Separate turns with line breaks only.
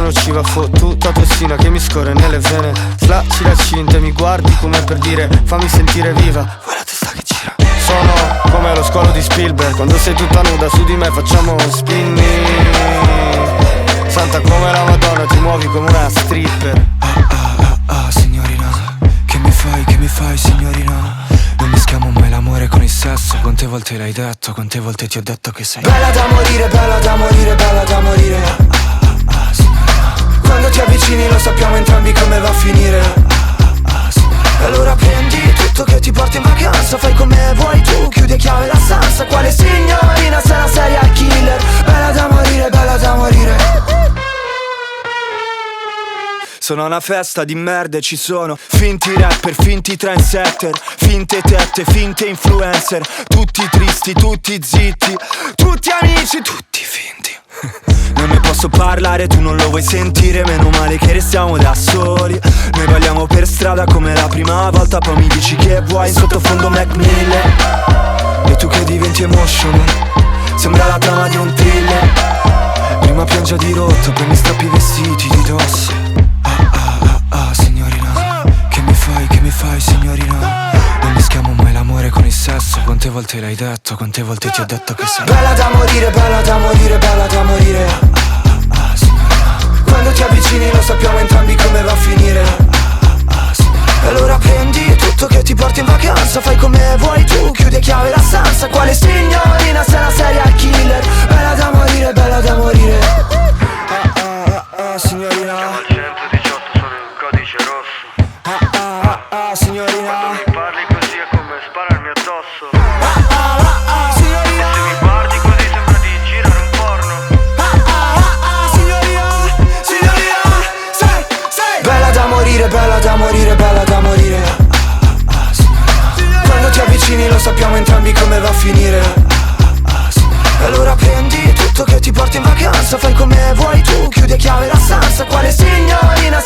nociva, fottuta tossina che mi scorre nelle vene. Slacci la cinta e mi guardi come per dire fammi sentire viva. Vuoi la testa che gira? Sono come lo squalo di Spielberg, quando sei tutta nuda su di me facciamo spinning. Santa come la Madonna, ti muovi come una stripper.
Signorina, che mi fai signorina? Non mischiamo mai l'amore con il sesso. Quante volte l'hai detto, quante volte ti ho detto che sei
bella da morire, bella da morire, bella da morire.
Signorina,
quando ti avvicini lo sappiamo entrambi come va a finire.
signorina.
E allora prendi tutto che ti porti in vacanza, fai come vuoi tu, chiudi a chiave la stanza. Quale signorina, sei una serial killer. Bella da morire, bella da morire.
Sono una festa di merda e ci sono finti rapper, finti trendsetter, finte tette, finte influencer. Tutti tristi, tutti zitti, tutti amici, tutti finti. Non ne posso parlare, tu non lo vuoi sentire. Meno male che restiamo da soli. Noi balliamo per strada come la prima volta. Poi mi dici che vuoi in sottofondo Mac Miller. E tu che diventi emotional, sembra la trama di un thriller. Prima piangia di rotto, poi mi strappi i vestiti di dosso. Signorina, che mi fai signorina? Non mischiamo mai l'amore con il sesso. Quante volte l'hai detto, quante volte ti ho detto che sei
bella da morire, bella da morire, bella da morire.
Signorina,
quando ti avvicini lo sappiamo entrambi come va a finire.
signorina.
E allora prendi tutto che ti porti in vacanza, fai come vuoi tu, chiudi a chiave la stanza. Quale signorina, sei una serial killer. Bella da morire, bella da morire. Signorina,
siamo al 118 solo il codice rosso.
signorina.
Quando mi parli così è come spararmi addosso.
Signorina,
Se mi guardi così sembra di girare un porno.
signorina, signorina, sei bella da morire, bella da morire, bella da morire. Quando ti avvicini lo sappiamo entrambi come va a finire. E allora prendi tutto che ti porti in vacanza, fai come vuoi tu, chiudi a chiave la stanza. Quale signorina,